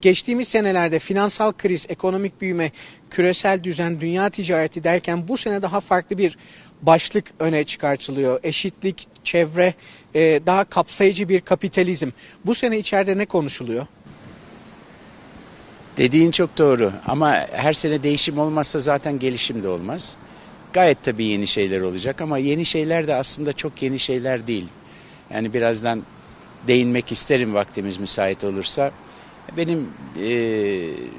Geçtiğimiz senelerde finansal kriz, ekonomik büyüme, küresel düzen, dünya ticareti derken bu sene daha farklı bir başlık öne çıkartılıyor. Eşitlik, çevre, daha kapsayıcı bir kapitalizm. Bu sene içeride ne konuşuluyor? Dediğin çok doğru ama her sene değişim olmazsa zaten gelişim de olmaz. Gayet tabii yeni şeyler olacak ama yeni şeyler de aslında çok yeni şeyler değil. Yani birazdan değinmek isterim vaktimiz müsait olursa. Benim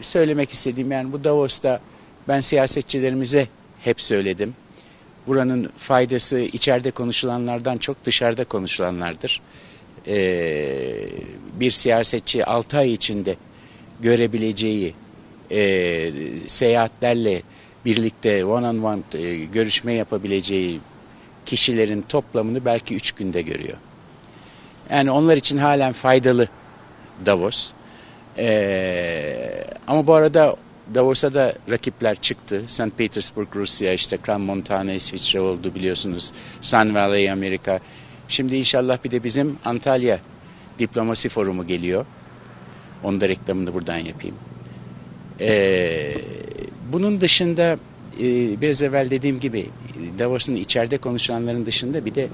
söylemek istediğim yani bu Davos'ta ben siyasetçilerimize hep söyledim. Buranın faydası içeride konuşulanlardan çok dışarıda konuşulanlardır. Bir siyasetçi 6 ay içinde görebileceği seyahatlerle birlikte one on one görüşme yapabileceği kişilerin toplamını belki 3 günde görüyor. Yani onlar için halen faydalı Davos. Ama bu arada Davos'a da rakipler çıktı. St. Petersburg Rusya, işte Crans-Montana İsviçre oldu biliyorsunuz. Sun Valley Amerika. Şimdi inşallah bir de bizim Antalya Diplomasi Forumu geliyor. Onun da reklamını buradan yapayım. Bunun dışında biraz evvel dediğim gibi Davos'un içeride konuşanların dışında bir de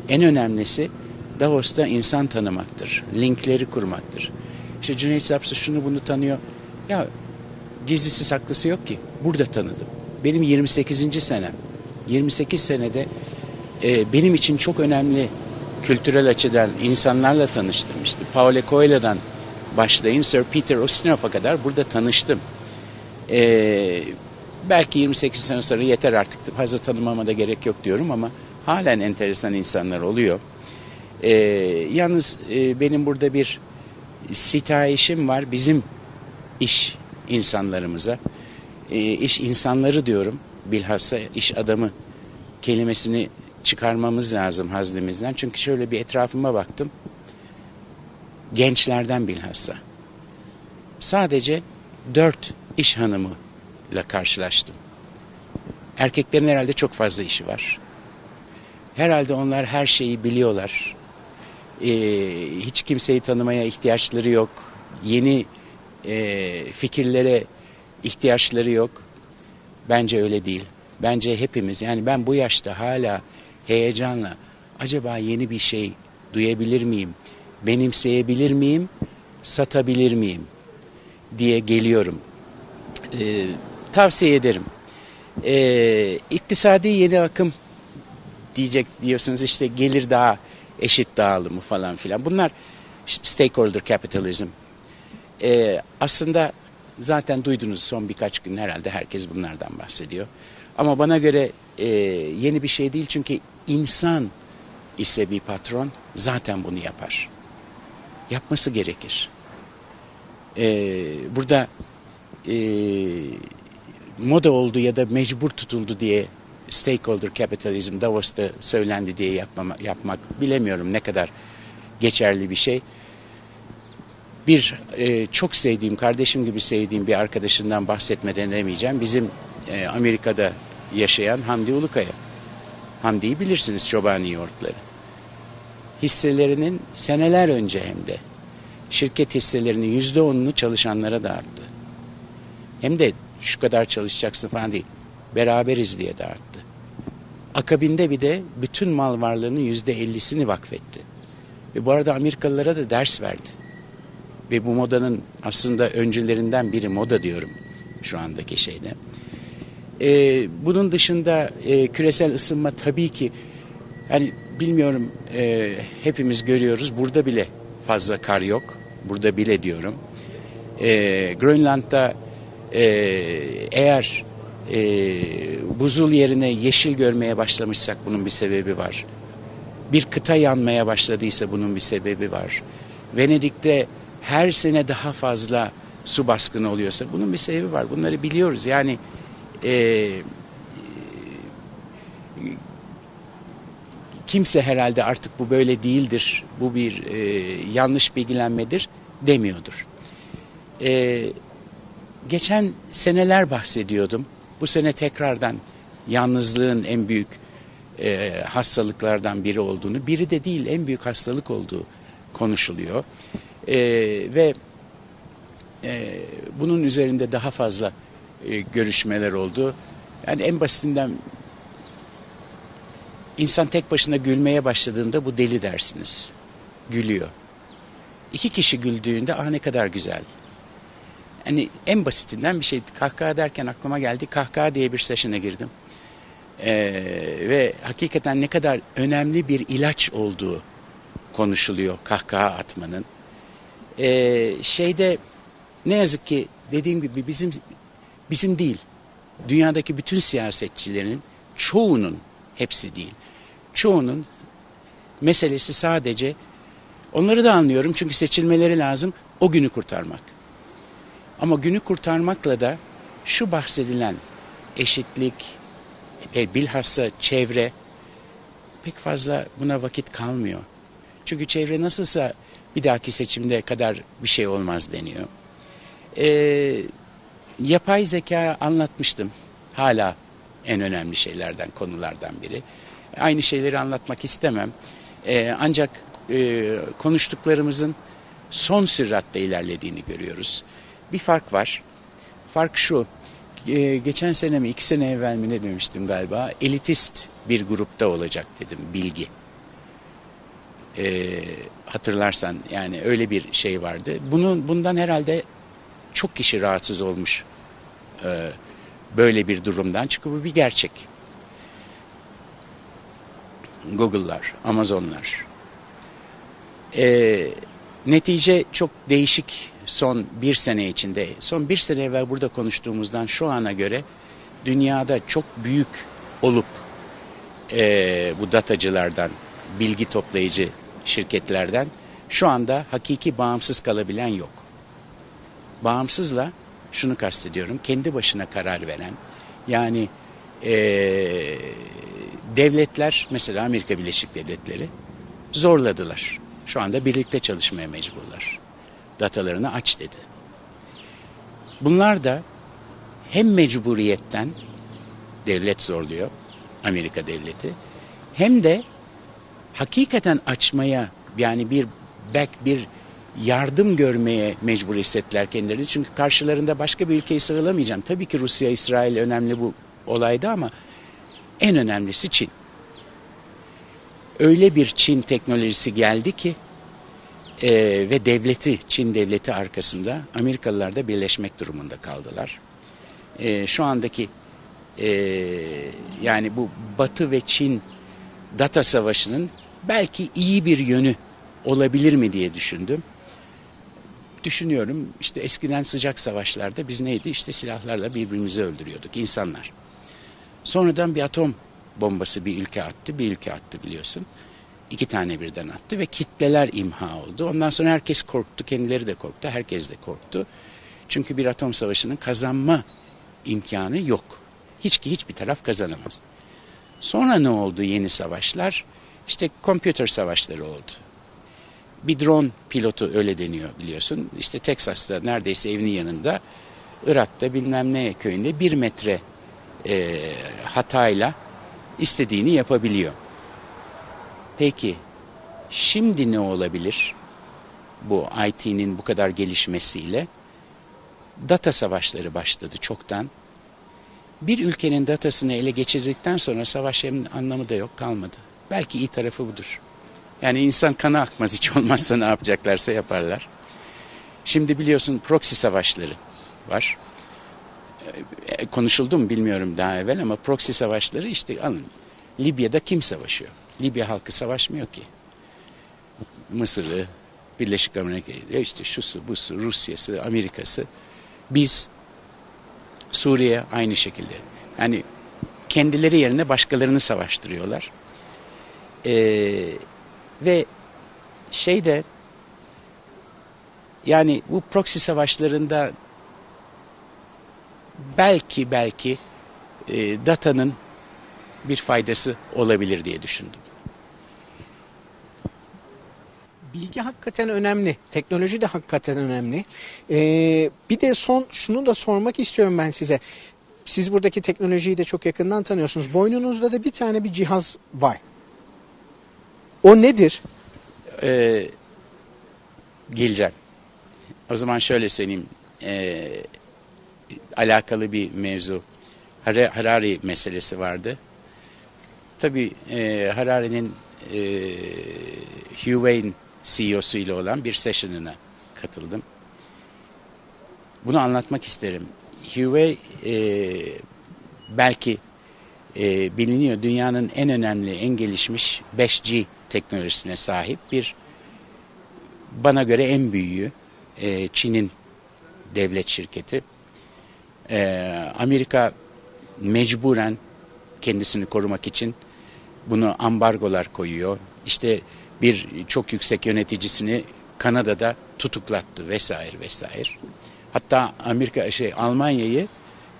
en önemlisi Davos'ta insan tanımaktır. Linkleri kurmaktır. İşte Cüneyt Sapsı şunu bunu tanıyor. Ya gizlisi saklısı yok ki. Burada tanıdım. Benim 28. senem. 28 senede benim için çok önemli kültürel açıdan insanlarla tanıştırmıştı. Paulo Coelho'dan başlayın Sir Peter Ustinov'a kadar burada tanıştım. Belki 28 sene sonra yeter artık fazla tanımama da gerek yok diyorum ama halen enteresan insanlar oluyor. Yalnız benim burada bir sitayişim var bizim iş insanlarımıza. İş insanları diyorum, bilhassa iş adamı kelimesini çıkarmamız lazım hazlimizden. Çünkü şöyle bir etrafıma baktım. Gençlerden bilhassa. Sadece 4 iş hanımıyla karşılaştım. Erkeklerin herhalde çok fazla işi var. Herhalde onlar her şeyi biliyorlar. Hiç kimseyi tanımaya ihtiyaçları yok. Yeni fikirlere ihtiyaçları yok. Bence öyle değil. Bence hepimiz, yani ben bu yaşta hala heyecanla acaba yeni bir şey duyabilir miyim, benimseyebilir miyim, satabilir miyim diye geliyorum. Tavsiye ederim. İktisadi yeni akım diyorsunuz, işte gelir daha eşit dağılımı falan filan. Bunlar işte stakeholder capitalism. Aslında zaten duydunuz son birkaç gün herhalde herkes bunlardan bahsediyor. Ama bana göre yeni bir şey değil, çünkü insan ise bir patron zaten bunu yapar. Yapması gerekir. Burada moda oldu ya da mecbur tutuldu diye stakeholder capitalism Davos'ta söylendi diye yapmak bilemiyorum ne kadar geçerli bir şey. Bir çok sevdiğim, kardeşim gibi sevdiğim bir arkadaşından bahsetmeden edemeyeceğim. Bizim Amerika'da yaşayan Hamdi Ulukaya. Hamdi'yi bilirsiniz, Çobani Yoğurtları. Hisselerinin seneler önce hem de şirket hisselerinin %10'unu çalışanlara dağıttı. Hem de şu kadar çalışacaksın falan değil. Beraberiz diye dağıttı. Akabinde bir de bütün mal varlığının %50'sini vakfetti. Ve bu arada Amerikalılara da ders verdi. Ve bu modanın aslında öncülerinden biri, moda diyorum şu andaki şeyde. Bunun dışında küresel ısınma tabii ki, hani bilmiyorum, hepimiz görüyoruz. Burada bile fazla kar yok. Burada bile diyorum. Grönland'da eğer buzul yerine yeşil görmeye başlamışsak bunun bir sebebi var. Bir kıta yanmaya başladıysa bunun bir sebebi var. Venedik'te her sene daha fazla su baskını oluyorsa bunun bir sebebi var. Bunları biliyoruz. Yani kimse herhalde artık bu böyle değildir, bu bir yanlış bilgilenmedir demiyordur. Geçen seneler bahsediyordum. Bu sene tekrardan yalnızlığın en büyük hastalıklardan biri olduğunu, biri de değil en büyük hastalık olduğu konuşuluyor. Ve bunun üzerinde daha fazla görüşmeler oldu. Yani en basitinden insan tek başına gülmeye başladığında bu deli dersiniz. Gülüyor. 2 kişi güldüğünde ne kadar güzel. Hani en basitinden bir şey. Kahkaha derken aklıma geldi. Kahkaha diye bir session'a girdim. Ve hakikaten ne kadar önemli bir ilaç olduğu konuşuluyor kahkaha atmanın. Şeyde ne yazık ki dediğim gibi bizim değil. Dünyadaki bütün siyasetçilerin çoğunun, hepsi değil, çoğunun meselesi sadece, onları da anlıyorum çünkü seçilmeleri lazım, o günü kurtarmak. Ama günü kurtarmakla da şu bahsedilen eşitlik ve bilhassa çevre, pek fazla buna vakit kalmıyor. Çünkü çevre nasılsa bir dahaki seçimde kadar bir şey olmaz deniyor. Yapay zeka anlatmıştım. Hala en önemli şeylerden, konulardan biri. Aynı şeyleri anlatmak istemem. Ancak konuştuklarımızın son süratle ilerlediğini görüyoruz. Bir fark var. Fark şu. Geçen sene mi, 2 sene evvel mi ne demiştim galiba? Elitist bir grupta olacak dedim, bilgi. Hatırlarsan yani öyle bir şey vardı. Bundan herhalde çok kişi rahatsız olmuş böyle bir durumdan. Çünkü bu bir gerçek. Google'lar, Amazon'lar. Netice çok değişik son 1 sene içinde. Son 1 sene evvel burada konuştuğumuzdan şu ana göre dünyada çok büyük olup bu datacılardan, bilgi toplayıcı şirketlerden şu anda hakiki bağımsız kalabilen yok. Bağımsızla şunu kastediyorum, kendi başına karar veren, yani devletler, mesela Amerika Birleşik Devletleri zorladılar. Şu anda birlikte çalışmaya mecburlar. Datalarını aç dedi. Bunlar da hem mecburiyetten devlet zorluyor, Amerika devleti, hem de hakikaten açmaya, yani bir yardım görmeye mecbur hissettiler kendilerini. Çünkü karşılarında başka bir ülkeyi sıralamayacağım. Tabii ki Rusya, İsrail önemli bu olayda ama en önemlisi Çin. Öyle bir Çin teknolojisi geldi ki ve devleti, Çin devleti arkasında, Amerikalılar da birleşmek durumunda kaldılar. Şu andaki yani bu Batı ve Çin data savaşının belki iyi bir yönü olabilir mi diye düşünüyorum. İşte eskiden sıcak savaşlarda biz neydi? İşte silahlarla birbirimizi öldürüyorduk, insanlar. Sonradan bir atom bombası bir ülke attı biliyorsun. 2 tane birden attı ve kitleler imha oldu. Ondan sonra herkes korktu, kendileri de korktu, herkes de korktu. Çünkü bir atom savaşının kazanma imkanı yok. Hiçbir taraf kazanamaz. Sonra ne oldu yeni savaşlar? İşte kompütür savaşları oldu. Bir drone pilotu, öyle deniyor biliyorsun. İşte Teksas'ta neredeyse evinin yanında, Irak'ta bilmem ne köyünde 1 metre hatayla istediğini yapabiliyor. Peki şimdi ne olabilir? Bu IT'nin bu kadar gelişmesiyle data savaşları başladı çoktan. Bir ülkenin datasını ele geçirdikten sonra savaşın anlamı da yok, kalmadı. Belki iyi tarafı budur. Yani insan kanı akmaz, hiç olmazsa ne yapacaklarsa yaparlar. Şimdi biliyorsun proxy savaşları var. Konuşuldu mu bilmiyorum daha evvel ama proxy savaşları işte alın. Libya'da kim savaşıyor? Libya halkı savaşmıyor ki. Mısır'ı, Birleşik Amerika'yı, işte şusu, busu, Rusya'sı, Amerika'sı. Biz, Suriye aynı şekilde. Yani kendileri yerine başkalarını savaştırıyorlar. Ve yani bu proxy savaşlarında belki datanın bir faydası olabilir diye düşündüm. Bilgi hakikaten önemli. Teknoloji de hakikaten önemli. Bir de şunu da sormak istiyorum ben size. Siz buradaki teknolojiyi de çok yakından tanıyorsunuz. Boynunuzda da bir cihaz var. O nedir? Geleceğim. O zaman şöyle söyleyeyim. alakalı bir mevzu. Harari meselesi vardı. Tabii Harari'nin Huawei'in CEO'su ile olan bir session'ına katıldım. Bunu anlatmak isterim. Huawei belki biliniyor, dünyanın en önemli, en gelişmiş 5G teknolojisine sahip bir, bana göre en büyüğü, Çin'in devlet şirketi. Amerika mecburen kendisini korumak için bunu ambargolar koyuyor. İşte bir çok yüksek yöneticisini Kanada'da tutuklattı vesaire vesaire. Hatta Almanya'yı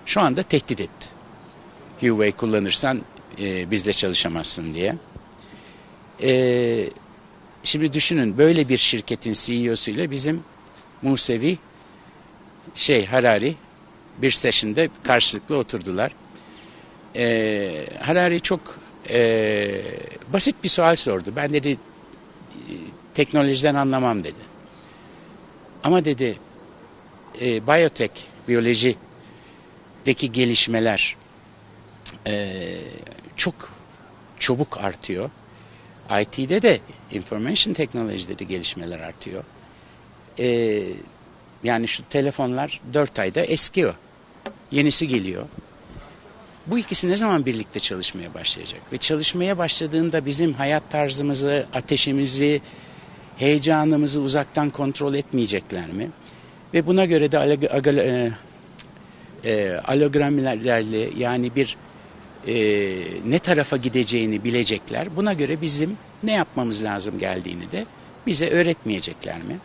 şu anda tehdit etti. Huawei kullanırsan bizle çalışamazsın diye. Şimdi düşünün, böyle bir şirketin CEO'suyla bizim Musevi Harari bir session'da karşılıklı oturdular. Harari çok basit bir sual sordu. Ben dedi teknolojiden anlamam dedi. Ama dedi biyolojideki gelişmeler çok çabuk artıyor. IT'de de, information teknolojide de gelişmeler artıyor. Yani şu telefonlar 4 ayda eskiyor. Yenisi geliyor. Bu ikisi ne zaman birlikte çalışmaya başlayacak? Ve çalışmaya başladığında bizim hayat tarzımızı, ateşimizi, heyecanımızı uzaktan kontrol etmeyecekler mi? Ve buna göre de alogramlerle, yani bir ne tarafa gideceğini bilecekler. Buna göre bizim ne yapmamız lazım geldiğini de bize öğretmeyecekler mi?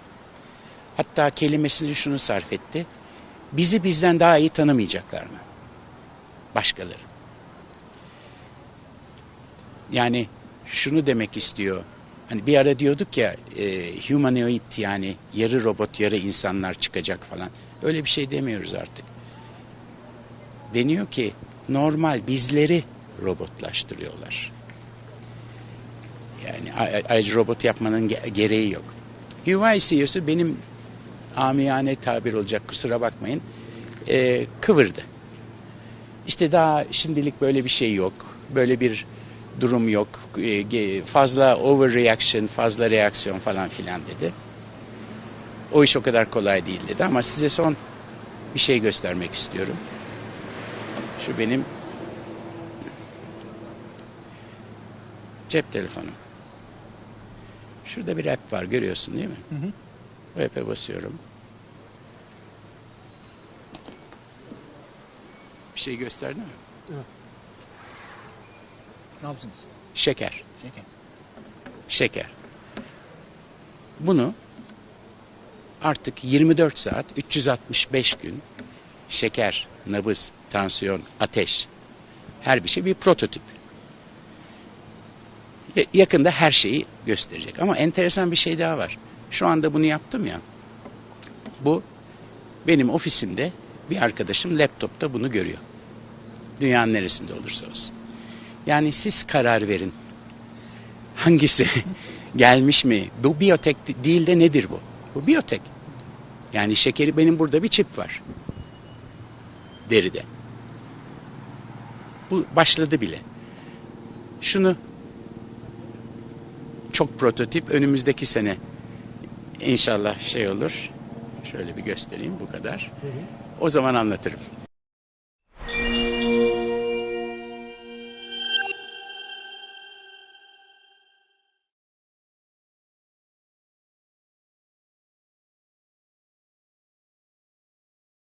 Hatta kelimesini şunu sarf etti. Bizi bizden daha iyi tanımayacaklar mı? Başkaları. Yani şunu demek istiyor. Hani bir ara diyorduk ya humanoid, yani yarı robot yarı insanlar çıkacak falan. Öyle bir şey demiyoruz artık. Deniyor ki normal bizleri robotlaştırıyorlar. Yani ayrıca robot yapmanın gereği yok. Huawei CEO'su, benim amiyane tabir olacak, kusura bakmayın, kıvırdı. İşte daha şimdilik böyle bir şey yok. Böyle bir durum yok. Fazla overreaction, fazla reaksiyon falan filan dedi. O iş o kadar kolay değil dedi, ama size son bir şey göstermek istiyorum. Şu benim cep telefonum. Şurada bir app var, görüyorsun değil mi? Hı hı. O app'e basıyorum. Bir şey gösterdi mi? Evet. Ne yapsınız? Şeker. Şeker. Şeker. Bunu artık 24 saat, 365 gün şeker, nabız, tansiyon, ateş, her bir şey bir prototip. Yakında her şeyi gösterecek. Ama enteresan bir şey daha var. Şu anda bunu yaptım ya. Bu benim ofisimde bir arkadaşım laptopta bunu görüyor. Dünyanın neresinde olursa olsun. Yani siz karar verin. Hangisi gelmiş mi? Bu biyotek değil de nedir bu? Bu biyotek. Yani şekeri, benim burada bir çip var. Deride. Bu başladı bile. Şunu, çok prototip, önümüzdeki sene inşallah olur. Şöyle bir göstereyim, bu kadar. O zaman anlatırım.